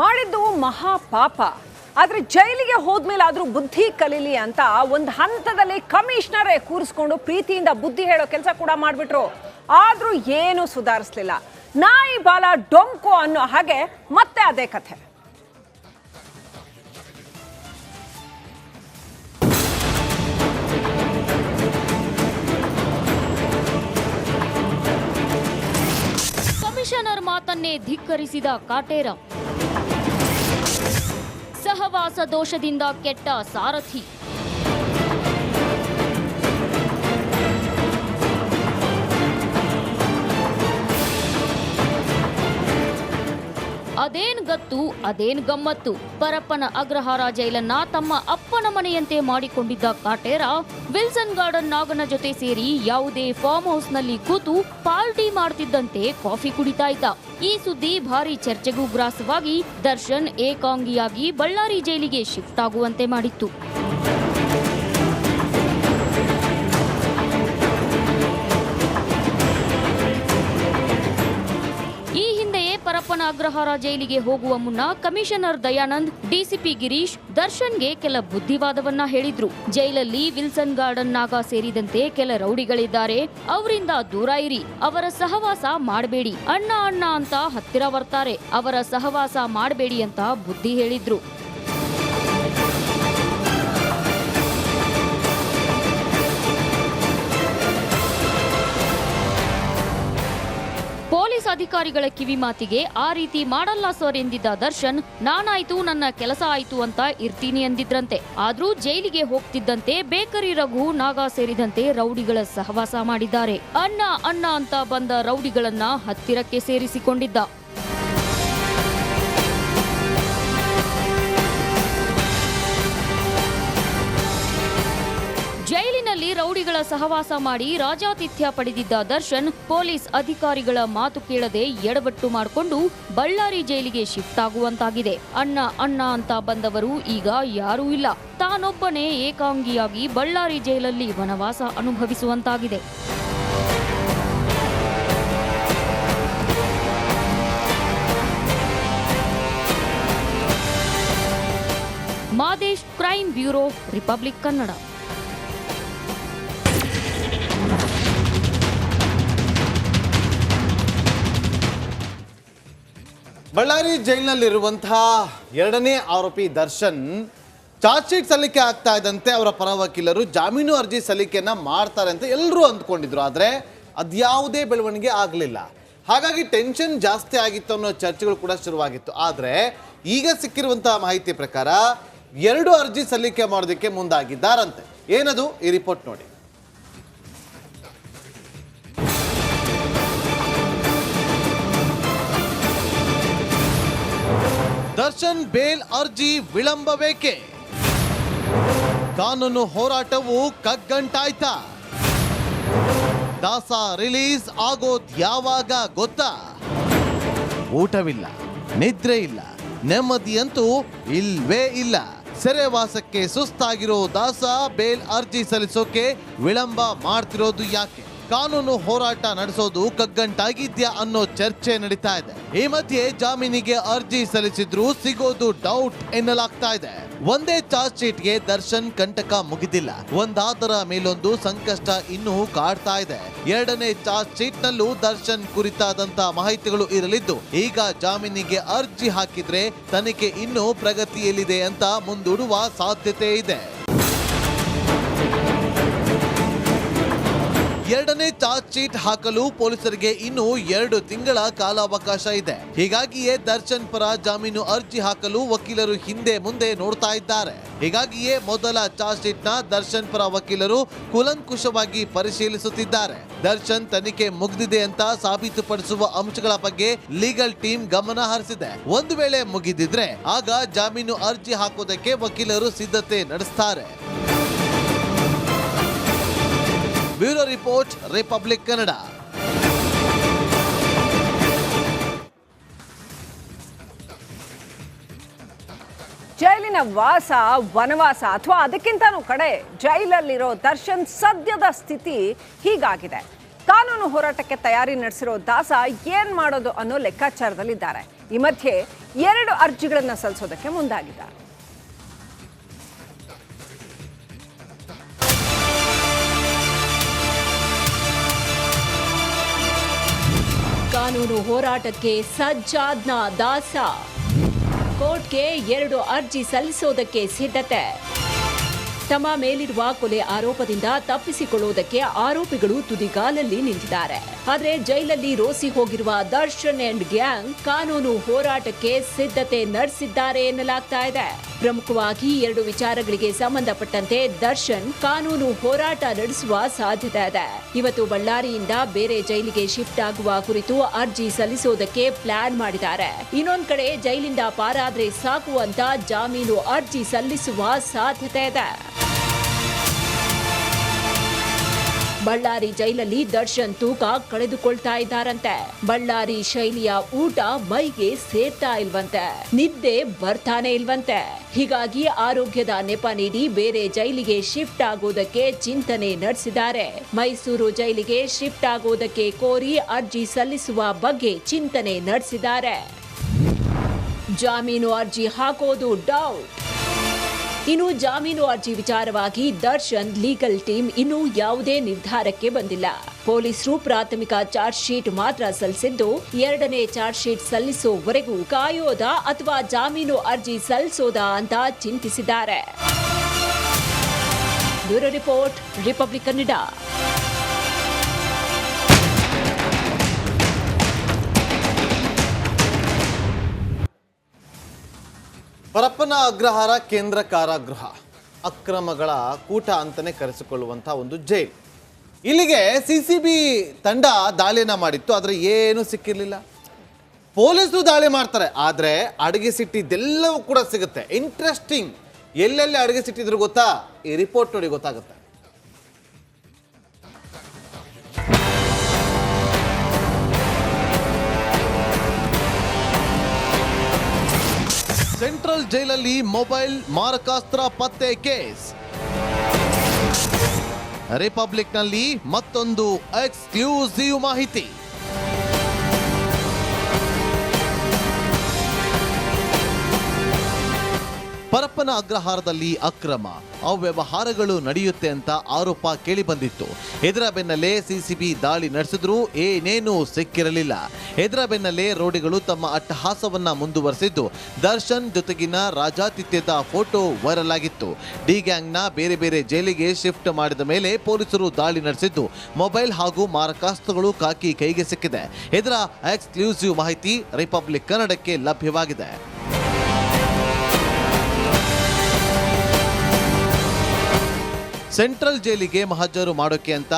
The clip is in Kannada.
ಮಾಡಿದ್ದು ಮಹಾ ಪಾಪ. ಆದ್ರೆ ಜೈಲಿಗೆ ಹೋದ್ಮೇಲೆ ಆದ್ರೂ ಬುದ್ಧಿ ಕಲೀಲಿ ಅಂತ ಒಂದು ಹಂತದಲ್ಲಿ ಕಮಿಷನರೇ ಕೂರಿಸ್ಕೊಂಡು ಪ್ರೀತಿಯಿಂದ ಬುದ್ಧಿ ಹೇಳೋ ಕೆಲಸ ಕೂಡ ಮಾಡ್ಬಿಟ್ರು. ಆದ್ರೂ ಏನು ಸುಧಾರಿಸ್ಲಿಲ್ಲ. ನಾಯಿ ಬಾಲ ಡೊಂಕು ಅನ್ನೋ ಹಾಗೆ ಮತ್ತೆ ಅದೇ ಕಥೆ. ಕಮಿಷನರ್ ಮಾತನ್ನೇ ಧಿಕ್ಕರಿಸಿದ ಕಾಟೇರ. ಸಹವಾಸ ದೋಷದಿಂದ ಕೆಟ್ಟ ಸಾರಥಿ. ಅದೇನ್ ಗತ್ತು ಅದೇನ್ ಗಮ್ಮತ್ತು. ಪರಪ್ಪನ ಅಗ್ರಹಾರ ಜೈಲನ್ನ ತಮ್ಮ ಅಪ್ಪನ ಮನೆಯಂತೆ ಮಾಡಿಕೊಂಡಿದ್ದ ಕಾಟೇರ ವಿಲ್ಸನ್ ಗಾರ್ಡನ್ ನಾಗನ ಜೊತೆ ಸೇರಿ ಯಾವುದೇ ಫಾರ್ಮ್ ಹೌಸ್ ನಲ್ಲಿ ಕೂತು ಪಾರ್ಟಿ ಮಾಡ್ತಿದ್ದಂತೆ ಕಾಫಿ ಕುಡಿತಾ ಇದ್ದ. ಈ ಸುದ್ದಿ ಭಾರಿ ಚರ್ಚೆಗೂ ಗ್ರಾಸವಾಗಿ ದರ್ಶನ್ ಏಕಾಂಗಿಯಾಗಿ ಬಳ್ಳಾರಿ ಜೈಲಿಗೆ ಶಿಫ್ಟ್ ಆಗುವಂತೆ ಮಾಡಿತ್ತು. ಪರಪ್ಪನ ಅಗ್ರಹಾರ ಜೈಲಿಗೆ ಹೋಗುವ ಮುನ್ನ ಕಮಿಷನರ್ ದಯಾನಂದ್, ಡಿಸಿಪಿ ಗಿರೀಶ್ ದರ್ಶನ್ಗೆ ಕೆಲ ಬುದ್ಧಿವಾದವನ್ನ ಹೇಳಿದ್ರು. ಜೈಲಲ್ಲಿ ವಿಲ್ಸನ್ ಗಾರ್ಡನ್ ನಾಗ ಸೇರಿದಂತೆ ಕೆಲ ರೌಡಿಗಳಿದ್ದಾರೆ, ಅವರಿಂದ ದೂರ ಇರಿ, ಅವರ ಸಹವಾಸ ಮಾಡಬೇಡಿ, ಅಣ್ಣ ಅಣ್ಣ ಅಂತ ಹತ್ತಿರ ಬರ್ತಾರೆ, ಅವರ ಸಹವಾಸ ಮಾಡಬೇಡಿ ಅಂತ ಬುದ್ಧಿ ಹೇಳಿದ್ರು. ಪೊಲೀಸ್ ಅಧಿಕಾರಿಗಳ ಕಿವಿ ಮಾತಿಗೆ ಆ ರೀತಿ ಮಾಡಲ್ಲ ಸರ್ ಎಂದಿದ್ದ ದರ್ಶನ್, ನಾನಾಯ್ತು ನನ್ನ ಕೆಲಸ ಆಯ್ತು ಅಂತ ಇರ್ತೀನಿ ಎಂದಿದ್ರಂತೆ. ಆದ್ರೂ ಜೈಲಿಗೆ ಹೋಗ್ತಿದ್ದಂತೆ ಬೇಕರಿ ರಘು, ನಾಗ ಸೇರಿದಂತೆ ರೌಡಿಗಳ ಸಹವಾಸ ಮಾಡಿದ್ದಾರೆ. ಅಣ್ಣ ಅಣ್ಣ ಅಂತ ಬಂದ ರೌಡಿಗಳನ್ನ ಹತ್ತಿರಕ್ಕೆ ಸೇರಿಸಿಕೊಂಡಿದ್ದ. ಜೈಲಿನಲ್ಲಿ ರೌಡಿಗಳ ಸಹವಾಸ ಮಾಡಿ ರಾಜಾತಿಥ್ಯ ಪಡೆದಿದ್ದ ದರ್ಶನ್ ಪೊಲೀಸ್ ಅಧಿಕಾರಿಗಳ ಮಾತು ಕೇಳದೆ ಎಡವಟ್ಟು ಮಾಡಿಕೊಂಡು ಬಳ್ಳಾರಿ ಜೈಲಿಗೆ ಶಿಫ್ಟ್ ಆಗುವಂತಾಗಿದೆ. ಅಣ್ಣ ಅಣ್ಣ ಅಂತ ಬಂದವರು ಈಗ ಯಾರೂ ಇಲ್ಲ. ತಾನೊಬ್ಬನೇ ಏಕಾಂಗಿಯಾಗಿ ಬಳ್ಳಾರಿ ಜೈಲಲ್ಲಿ ವನವಾಸ ಅನುಭವಿಸುವಂತಾಗಿದೆ. Madesh, crime bureau, Republic Kannada. Ballari ಜೈಲಿನಲ್ಲಿರುವಂತಹ ಎರಡನೇ ಆರೋಪಿ ದರ್ಶನ್ ಚಾರ್ಜ್ ಶೀಟ್ ಸಲ್ಲಿಕೆ ಆಗ್ತಾ ಇದ್ದಂತೆ ಅವರ ಪರ ವಕೀಲರು ಜಾಮೀನು ಅರ್ಜಿ ಸಲ್ಲಿಕೆಯನ್ನ ಮಾಡ್ತಾರೆ ಅಂತ ಎಲ್ಲರೂ ಅಂದ್ಕೊಂಡಿದ್ರು. ಆದರೆ ಅದ್ಯಾವುದೇ ಬೆಳವಣಿಗೆ ಆಗಲಿಲ್ಲ. ಹಾಗಾಗಿ ಟೆನ್ಷನ್ ಜಾಸ್ತಿ ಆಗಿತ್ತು ಅನ್ನೋ ಚರ್ಚೆಗಳು ಕೂಡ ಶುರುವಾಗಿತ್ತು. ಆದರೆ ಈಗ ಸಿಕ್ಕಿರುವಂತಹ ಮಾಹಿತಿ ಪ್ರಕಾರ 2 ಅರ್ಜಿ ಸಲ್ಲಿಕೆ ಮಾಡೋದಕ್ಕೆ ಮುಂದಾಗಿದ್ದಾರಂತೆ. ಏನದು ಈ ರಿಪೋರ್ಟ್ ನೋಡಿ. ದರ್ಶನ್ ಬೇಲ್ ಅರ್ಜಿ ವಿಳಂಬಬೇಕೆ? ಕಾನೂನು ಹೋರಾಟವು ಕಗ್ಗಂಟಾಯ್ತಾ? ದಾಸ ರಿಲೀಸ್ ಆಗೋದ್ ಯಾವಾಗ ಗೊತ್ತಾ? ಊಟವಿಲ್ಲ, ನಿದ್ರೆ ಇಲ್ಲ, ನೆಮ್ಮದಿಯಂತೂ ಇಲ್ವೇ ಇಲ್ಲ. ಸೆರೆವಾಸಕ್ಕೆ ಸುಸ್ತಾಗಿರೋ ದಾಸ ಬೇಲ್ ಅರ್ಜಿ ಸಲ್ಲಿಸೋಕೆ ವಿಳಂಬ ಮಾಡ್ತಿರೋದು ಯಾಕೆ? ಕಾನೂನು ಹೋರಾಟ ನಡೆಸೋದು ಕಗ್ಗಂಟಾಗಿದ್ಯಾ ಅನ್ನೋ ಚರ್ಚೆ ನಡೀತಾ ಇದೆ. ಈ ಮಧ್ಯೆ ಜಾಮೀನಿಗೆ ಅರ್ಜಿ ಸಲ್ಲಿಸಿದ್ರು ಸಿಗೋದು ಡೌಟ್ ಎನ್ನಲಾಗ್ತಾ ಇದೆ. ಒಂದೇ ಚಾರ್ಜ್ ಶೀಟ್ಗೆ ದರ್ಶನ್ ಕಂಟಕ ಮುಗಿದಿಲ್ಲ, ಒಂದಾದರ ಮೇಲೊಂದು ಸಂಕಷ್ಟ ಇನ್ನೂ ಕಾಡ್ತಾ ಇದೆ. ಎರಡನೇ ಚಾರ್ಜ್ ಶೀಟ್ ನಲ್ಲೂ ದರ್ಶನ್ ಕುರಿತಾದಂತ ಮಾಹಿತಿಗಳು ಇರಲಿದ್ದು, ಈಗ ಜಾಮೀನಿಗೆ ಅರ್ಜಿ ಹಾಕಿದ್ರೆ ತನಿಖೆ ಇನ್ನೂ ಪ್ರಗತಿಯಲ್ಲಿದೆ ಅಂತ ಮುಂದೂಡುವ ಸಾಧ್ಯತೆ ಇದೆ. ಎರಡನೇ ಚಾರ್ಜ್ ಶೀಟ್ ಹಾಕಲು ಪೊಲೀಸರಿಗೆ ಇನ್ನೂ 2 ತಿಂಗಳ ಕಾಲಾವಕಾಶ ಇದೆ. ಹೀಗಾಗಿಯೇ ದರ್ಶನ್ ಪರ ಜಾಮೀನು ಅರ್ಜಿ ಹಾಕಲು ವಕೀಲರು ಹಿಂದೆ ಮುಂದೆ ನೋಡ್ತಾ ಇದ್ದಾರೆ. ಹೀಗಾಗಿಯೇ ಮೊದಲ ಚಾರ್ಜ್ ಶೀಟ್ ನ ದರ್ಶನ್ ಪರ ವಕೀಲರು ಕೂಲಂಕುಷವಾಗಿ ಪರಿಶೀಲಿಸುತ್ತಿದ್ದಾರೆ. ದರ್ಶನ್ ತನಿಖೆ ಮುಗಿದಿದೆ ಅಂತ ಸಾಬೀತುಪಡಿಸುವ ಅಂಶಗಳ ಬಗ್ಗೆ ಲೀಗಲ್ ಟೀಮ್ ಗಮನ ಹರಿಸಿದೆ. ಒಂದು ವೇಳೆ ಮುಗಿದಿದ್ರೆ ಆಗ ಜಾಮೀನು ಅರ್ಜಿ ಹಾಕೋದಕ್ಕೆ ವಕೀಲರು ಸಿದ್ಧತೆ ನಡೆಸ್ತಾರೆ. Bureau report, Republic Kannada. ಜೈಲಿನ ವಾಸ, ವನವಾಸ ಅಥವಾ ಅದಕ್ಕಿಂತನೂ ಕಡೆ ಜೈಲಲ್ಲಿರೋ ದರ್ಶನ್ ಸದ್ಯದ ಸ್ಥಿತಿ ಹೀಗಾಗಿದೆ. ಕಾನೂನು ಹೋರಾಟಕ್ಕೆ ತಯಾರಿ ನಡೆಸಿರೋ ದಾಸ ಏನ್ ಮಾಡೋದು ಅನ್ನೋ ಲೆಕ್ಕಾಚಾರದಲ್ಲಿದ್ದಾರೆ. ಈ ಮಧ್ಯೆ 2 ಅರ್ಜಿಗಳನ್ನು ಸಲ್ಲಿಸೋದಕ್ಕೆ ಮುಂದಾಗಿದ್ದಾರೆ. ಕಾನೂನು ಹೋರಾಟಕ್ಕೆ ಸಜ್ಜಾದ್ನ ದಾಸ. ಕೋರ್ಟ್ಗೆ 2 ಅರ್ಜಿ ಸಲ್ಲಿಸೋದಕ್ಕೆ ಸಿದ್ಧತೆ. ತಮ್ಮ ಮೇಲಿರುವ ಕೊಲೆ ಆರೋಪದಿಂದ ತಪ್ಪಿಸಿಕೊಳ್ಳುವುದಕ್ಕೆ ಆರೋಪಿಗಳು ತುದಿಗಾಲಲ್ಲಿ ನಿಂತಿದ್ದಾರೆ. ಆದರೆ ಜೈಲಲ್ಲಿ ರೋಸಿ ಹೋಗಿರುವ ದರ್ಶನ್ ಅಂಡ್ ಗ್ಯಾಂಗ್ ಕಾನೂನು ಹೋರಾಟಕ್ಕೆ ಸಿದ್ಧತೆ ನಡೆಸಿದ್ದಾರೆ ಎನ್ನಲಾಗ್ತಾ ಇದೆ. ಪ್ರಮುಖವಾಗಿ 2 ವಿಚಾರಗಳಿಗೆ ಸಂಬಂಧಪಟ್ಟಂತೆ ದರ್ಶನ್ ಕಾನೂನು ಹೋರಾಟ ನಡೆಸುವ ಸಾಧ್ಯತೆ ಇದೆ. ಇವತ್ತು ಬಳ್ಳಾರಿಯಿಂದ ಬೇರೆ ಜೈಲಿಗೆ ಶಿಫ್ಟ್ ಆಗುವ ಕುರಿತು ಅರ್ಜಿ ಸಲ್ಲಿಸೋದಕ್ಕೆ ಪ್ಲಾನ್ ಮಾಡಿದ್ದಾರೆ. ಇನ್ನೊಂದ್ ಕಡೆ ಜೈಲಿಂದ ಪಾರಾದ್ರೆ ಸಾಕು ಅಂತ ಜಾಮೀನು ಅರ್ಜಿ ಸಲ್ಲಿಸುವ ಸಾಧ್ಯತೆ ಇದೆ. ಬಳ್ಳಾರಿ ಜೈಲಲ್ಲಿ ದರ್ಶನ್ ತೂಕ ಕಳೆದುಕೊಳ್ತಾ ಇದ್ದಾರಂತೆ. ಬಳ್ಳಾರಿ ಶೈಲಿಯ ಊಟ ಮೈಗೆ ಸೇರ್ತಾ ಇಲ್ವಂತೆ, ನಿದ್ದೆ ಬರ್ತಾನೆ ಇಲ್ವಂತೆ. ಹೀಗಾಗಿ ಆರೋಗ್ಯದ ನೆಪ ನೀಡಿ ಬೇರೆ ಜೈಲಿಗೆ ಶಿಫ್ಟ್ ಆಗೋದಕ್ಕೆ ಚಿಂತನೆ ನಡೆಸಿದ್ದಾರೆ. ಮೈಸೂರು ಜೈಲಿಗೆ ಶಿಫ್ಟ್ ಆಗೋದಕ್ಕೆ ಕೋರಿ ಅರ್ಜಿ ಸಲ್ಲಿಸುವ ಬಗ್ಗೆ ಚಿಂತನೆ ನಡೆಸಿದ್ದಾರೆ. ಜಾಮೀನು ಅರ್ಜಿ ಹಾಕೋದು ಡೌಟ್. ಇನ್ನು ಜಾಮೀನು ಅರ್ಜಿ ವಿಚಾರವಾಗಿ ದರ್ಶನ್ ಲೀಗಲ್ ಟೀಮ್ ಇನ್ನೂ ಯಾವುದೇ ನಿರ್ಧಾರಕ್ಕೆ ಬಂದಿಲ್ಲ. ಪೊಲೀಸರು ಪ್ರಾಥಮಿಕ ಚಾರ್ಜ್ ಶೀಟ್ ಮಾತ್ರ ಸಲ್ಲಿಸಿದ್ದು 2ನೇ ಚಾರ್ಜ್ ಶೀಟ್ ಸಲ್ಲಿಸುವವರೆಗೂ ಕಾಯೋದಾ ಅಥವಾ ಜಾಮೀನು ಅರ್ಜಿ ಸಲ್ಲಿಸೋದಾ ಅಂತ ಚಿಂತಿಸಿದ್ದಾರೆ. Bureau report, Republic Kannada. Parappana Agrahara ಕೇಂದ್ರ ಕಾರಾಗೃಹ ಅಕ್ರಮಗಳ ಕೂಟ ಅಂತಲೇ ಕರೆಸಿಕೊಳ್ಳುವಂಥ ಒಂದು ಜೈಲು. ಇಲ್ಲಿಗೆ CCB ತಂಡ ದಾಳಿಯನ್ನು ಮಾಡಿತ್ತು, ಆದರೆ ಏನೂ ಸಿಕ್ಕಿರಲಿಲ್ಲ. ಪೊಲೀಸರು ದಾಳಿ ಮಾಡ್ತಾರೆ, ಆದರೆ ಅಡುಗೆ ಸಿಟ್ಟಿದ್ದೆಲ್ಲವೂ ಕೂಡ ಸಿಗುತ್ತೆ. ಇಂಟ್ರೆಸ್ಟಿಂಗ್, ಎಲ್ಲೆಲ್ಲಿ ಅಡುಗೆ ಸಿಟ್ಟಿದ್ರು ಗೊತ್ತಾ? ಈ ರಿಪೋರ್ಟ್ ನೋಡಿ ಗೊತ್ತಾಗುತ್ತೆ. ಸೆಂಟ್ರಲ್ ಜೈಲಲ್ಲಿ ಮೊಬೈಲ್ ಮಾರಕಾಸ್ತ್ರ ಪತ್ತೆ ಕೇಸ್. ರಿಪಬ್ಲಿಕ್ನಲ್ಲಿ ಮತ್ತೊಂದು ಎಕ್ಸ್ಕ್ಲೂಸಿವ್ ಮಾಹಿತಿ. ಪರಪ್ಪನ ಅಗ್ರಹಾರದಲ್ಲಿ ಅಕ್ರಮ ಅವ್ಯವಹಾರಗಳು ನಡೆಯುತ್ತೆ ಅಂತ ಆರೋಪ ಕೇಳಿಬಂದಿತ್ತು. ಇದರ ಬೆನ್ನಲ್ಲೇ CCB ದಾಳಿ ನಡೆಸಿದ್ರೂ ಏನೇನೂ ಸಿಕ್ಕಿರಲಿಲ್ಲ. ಇದರ ಬೆನ್ನಲ್ಲೇ ರೌಡಿಗಳು ತಮ್ಮ ಅಟ್ಟಹಾಸವನ್ನ ಮುಂದುವರೆಸಿದ್ದು ದರ್ಶನ್ ಜೊತೆಗಿನ ರಾಜಾತಿಥ್ಯದ ಫೋಟೋ ವೈರಲ್ ಆಗಿತ್ತು. ಡಿ ಗ್ಯಾಂಗ್ನ ಬೇರೆ ಬೇರೆ ಜೈಲಿಗೆ ಶಿಫ್ಟ್ ಮಾಡಿದ ಮೇಲೆ ಪೊಲೀಸರು ದಾಳಿ ನಡೆಸಿದ್ದು ಮೊಬೈಲ್ ಹಾಗೂ ಮಾರಕಾಸ್ತ್ರಗಳು ಖಾಕಿ ಕೈಗೆ ಸಿಕ್ಕಿದೆ. ಇದರ ಎಕ್ಸ್ಕ್ಲೂಸಿವ್ ಮಾಹಿತಿ ರಿಪಬ್ಲಿಕ್ ಕನ್ನಡಕ್ಕೆ ಲಭ್ಯವಾಗಿದೆ. ಸೆಂಟ್ರಲ್ ಜೈಲಿಗೆ ಮಹಜರು ಮಾಡೋಕೆ ಅಂತ